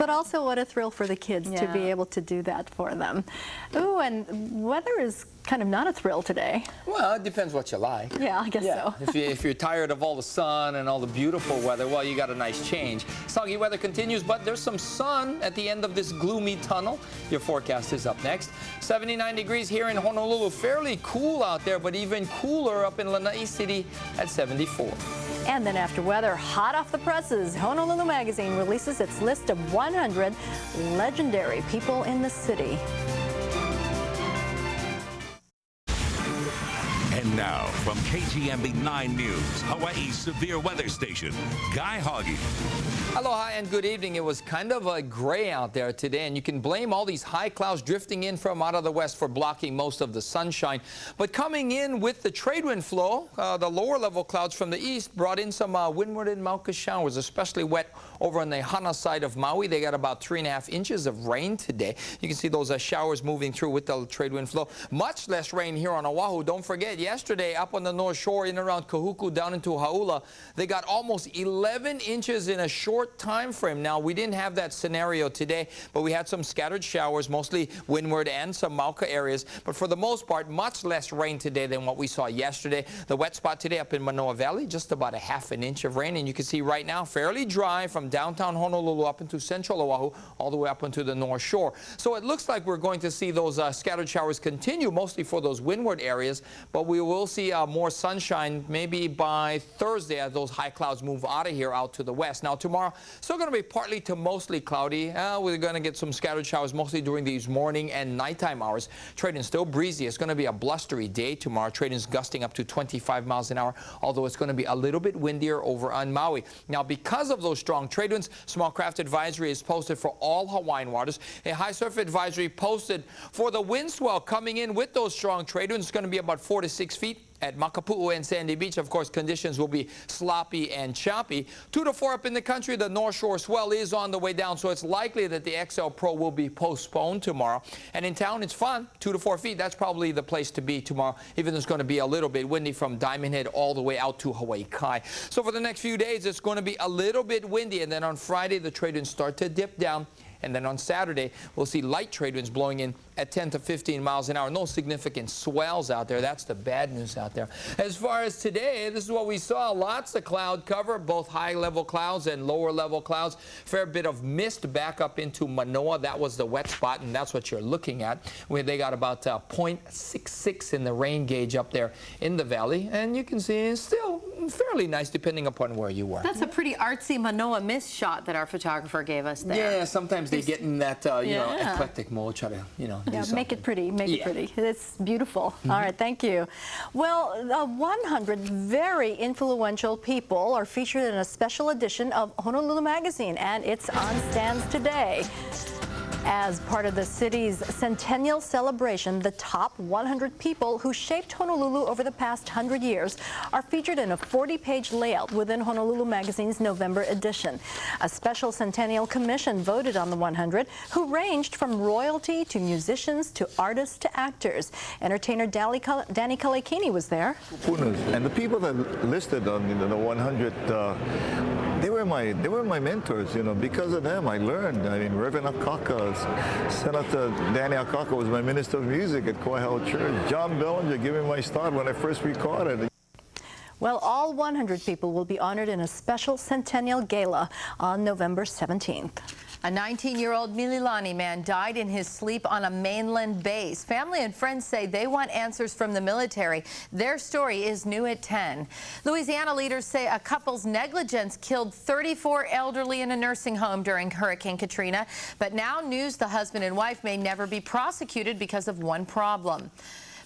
But also what a thrill for the kids to be able to do that for them. Ooh, and weather is kind of not a thrill today. Well, it depends what you like. Yeah, I guess so. If you're tired of all the sun and all the beautiful weather, well, you got a nice change. Soggy weather continues, but there's some sun at the end of this gloomy tunnel. Your forecast is up next. 79 degrees here in Honolulu. Fairly cool out there, but even cooler up in Lanai City at 74. And then after weather, hot off the presses, Honolulu Magazine releases its list of 100 legendary people in the city. And now, from KGMB-9 News, Hawaii's severe weather station, Guy Hoggy. Aloha and good evening. It was kind of a gray out there today, and you can blame all these high clouds drifting in from out of the west for blocking most of the sunshine. But coming in with the trade wind flow, the lower level clouds from the east brought in some windward and Mauka showers, especially wet over on the Hana side of Maui. They got about 3.5 inches of rain today. You can see those showers moving through with the trade wind flow. Much less rain here on Oahu. Don't forget, yesterday up on the North Shore in around Kahuku down into Hauula, they got almost 11 inches in a short time frame. Now, we didn't have that scenario today, but we had some scattered showers, mostly windward and some Mauka areas. But for the most part, much less rain today than what we saw yesterday. The wet spot today up in Manoa Valley, just about a ½ an inch of rain. And you can see right now, fairly dry from downtown Honolulu up into central Oahu, all the way up into the North Shore. So it looks like we're going to see those scattered showers continue, mostly for those windward areas. But we will see more sunshine maybe by Thursday as those high clouds move out of here out to the west. Now, tomorrow, still going to be partly to mostly cloudy. We're going to get some scattered showers mostly during these morning and nighttime hours. Trading still breezy. It's going to be a blustery day tomorrow. Trading's gusting up to 25 miles an hour, although it's going to be a little bit windier over on Maui. Now, because of those strong trade winds, small craft advisory is posted for all Hawaiian waters. A high surf advisory posted for the wind swell coming in with those strong trade winds. It's going to be about 4 to 6 feet. At Makapu'u and Sandy Beach, of course, conditions will be sloppy and choppy. 2 to 4 up in the country, the North Shore swell is on the way down, so it's likely that the XL Pro will be postponed tomorrow. And in town, it's fun, 2 to 4 feet. That's probably the place to be tomorrow, even though it's going to be a little bit windy from Diamond Head all the way out to Hawaii Kai. So for the next few days, it's going to be a little bit windy, and then on Friday, the trade winds start to dip down. And then on Saturday, we'll see light trade winds blowing in at 10 to 15 miles an hour. No significant swells out there. That's the bad news out there. As far as today, this is what we saw. Lots of cloud cover, both high-level clouds and lower-level clouds. Fair bit of mist back up into Manoa. That was the wet spot, and that's what you're looking at, where they got about 0.66 in the rain gauge up there in the valley. And you can see it's still fairly nice depending upon where you were. That's a pretty artsy Manoa mist shot that our photographer gave us there. Yeah, sometimes they get in that, you know, eclectic mode, try to, you know, do something. Make it pretty, make it pretty. It's beautiful. All right, thank you. Well, 100 very influential people are featured in a special edition of Honolulu Magazine, and it's on stands today. As part of the city's centennial celebration, the top 100 people who shaped Honolulu over the past 100 years are featured in a 40-page layout within Honolulu Magazine's November edition. A special centennial commission voted on the 100, who ranged from royalty to musicians to artists to actors. Entertainer Danny Kalekini was there. And the people that listed on the 100, they were my mentors. You know, because of them, I learned. I mean, Reverend Akaka, Senator Danny Akaka was my minister of music at Koihau Church. John Bellinger gave me my start when I first recorded. Well, all 100 people will be honored in a special centennial gala on November 17th. A 19-year-old Mililani man died in his sleep on a mainland base. Family and friends say they want answers from the military. Their story is new at 10. Louisiana leaders say a couple's negligence killed 34 elderly in a nursing home during Hurricane Katrina. But now news the husband and wife may never be prosecuted because of one problem.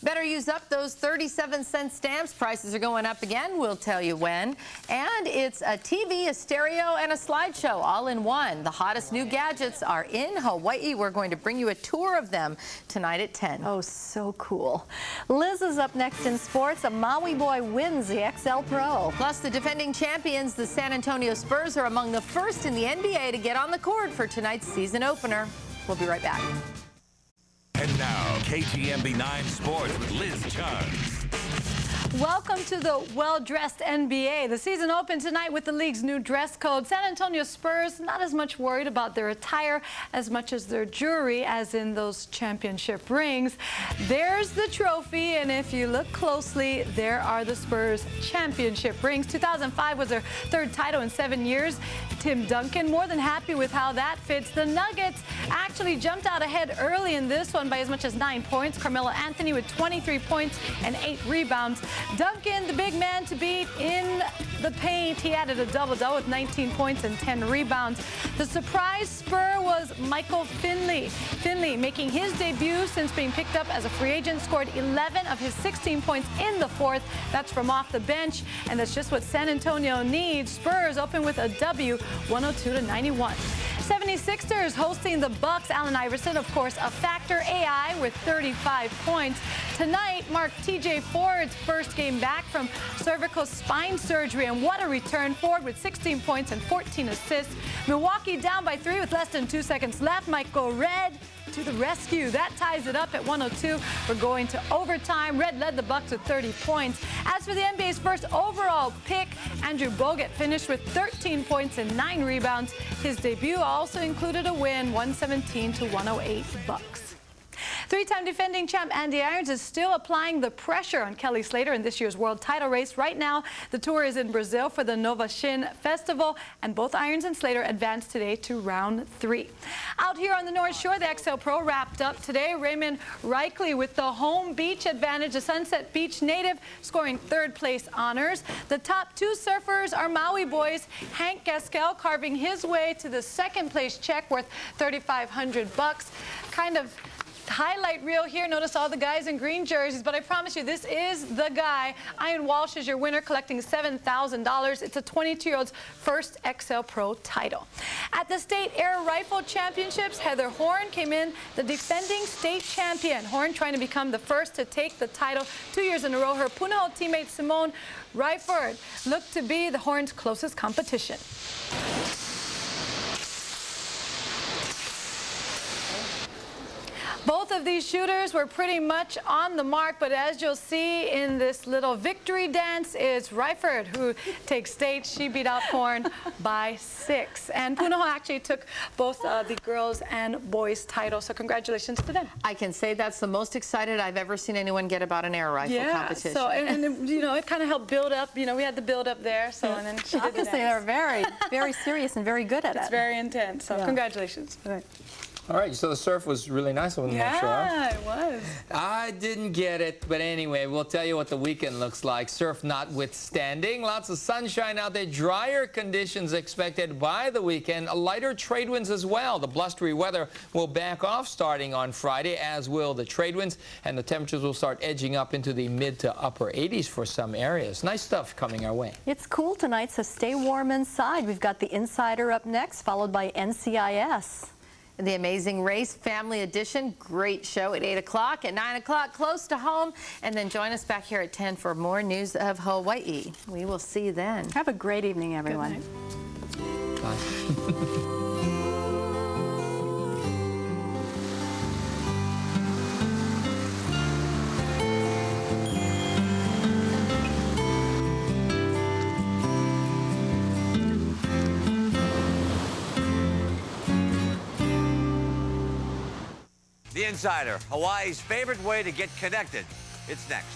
Better use up those 37-cent stamps. Prices are going up again. We'll tell you when. And it's a TV, a stereo, and a slideshow all in one. The hottest new gadgets are in Hawaii. We're going to bring you a tour of them tonight at 10. Oh, so cool. Liz is up next in sports. A Maui boy wins the XL Pro. Plus, the defending champions, the San Antonio Spurs, are among the first in the NBA to get on the court for tonight's season opener. We'll be right back. And now, KGMB-9 Sports with Liz Chunks. Welcome to the well-dressed NBA. The season opened tonight with the league's new dress code. San Antonio Spurs not as much worried about their attire as much as their jewelry, as in those championship rings. There's the trophy, and if you look closely, there are the Spurs championship rings. 2005 was their third title in 7 years. Tim Duncan more than happy with how that fits. The Nuggets actually jumped out ahead early in this one by as much as 9 points. Carmelo Anthony with 23 points and 8 rebounds. Duncan, the big man to beat in the paint. He added a double-double with 19 points and 10 rebounds. The surprise Spur was Michael Finley. Finley, making his debut since being picked up as a free agent, scored 11 of his 16 points in the fourth. That's from off the bench, and that's just what San Antonio needs. Spurs open with a W, 102-91. 76ers hosting the Bucks. Allen Iverson, of course, a factor. AI with 35 points. Tonight marked TJ Ford's first game back from cervical spine surgery, and what a return. Ford with 16 points and 14 assists. Milwaukee down by 3 with less than 2 seconds left. Michael Red to the rescue. That ties it up at 102. We're going to overtime. Red led the Bucks with 30 points. As for the NBA's first overall pick, Andrew Bogut finished with 13 points and 9 rebounds. His debut also included a win, 117-108 Bucks. Three-time defending champ Andy Irons is still applying the pressure on Kelly Slater in this year's world title race. Right now, the tour is in Brazil for the Nova Shin Festival, and both Irons and Slater advanced today to round 3. Out here on the North Shore, the XL Pro wrapped up today. Raymond Reichley with the home beach advantage, a Sunset Beach native, scoring 3rd place honors. The top 2 surfers are Maui boys. Hank Gaskell carving his way to the 2nd place check worth $3,500. Kind of highlight reel here. Notice all the guys in green jerseys, but I promise you, this is the guy. Ian Walsh is your winner, collecting $7,000. It's a 22-year-old's first XL Pro title. At the State Air Rifle Championships, Heather Horn came in the defending state champion. Horn trying to become the first to take the title 2 years in a row. Her Punahou teammate Simone Ryford looked to be the Horn's closest competition. Both of these shooters were pretty much on the mark, but as you'll see in this little victory dance, it's Ryford who takes stage. She beat out Horn by 6. And Punahou actually took both the girls and boys titles, so congratulations to them. I can say that's the most excited I've ever seen anyone get about an air rifle competition. So, and you know, it kind of helped build up. You know, we had the build up there, so, and then she did the Obviously, they're very, very serious and very good at it. It's very intense, so congratulations. All right, so the surf was really nice on the North Shore. Yeah, it was. I didn't get it, but anyway, we'll tell you what the weekend looks like. Surf notwithstanding, lots of sunshine out there, drier conditions expected by the weekend, lighter trade winds as well. The blustery weather will back off starting on Friday, as will the trade winds, and the temperatures will start edging up into the mid to upper 80s for some areas. Nice stuff coming our way. It's cool tonight, so stay warm inside. We've got the Insider up next, followed by NCIS. The Amazing Race Family Edition, great show at 8 o'clock, at 9 o'clock, close to home. And then join us back here at 10 for more news of Hawaii. We will see you then. Have a great evening, everyone. Bye. The Insider, Hawaii's favorite way to get connected. It's next.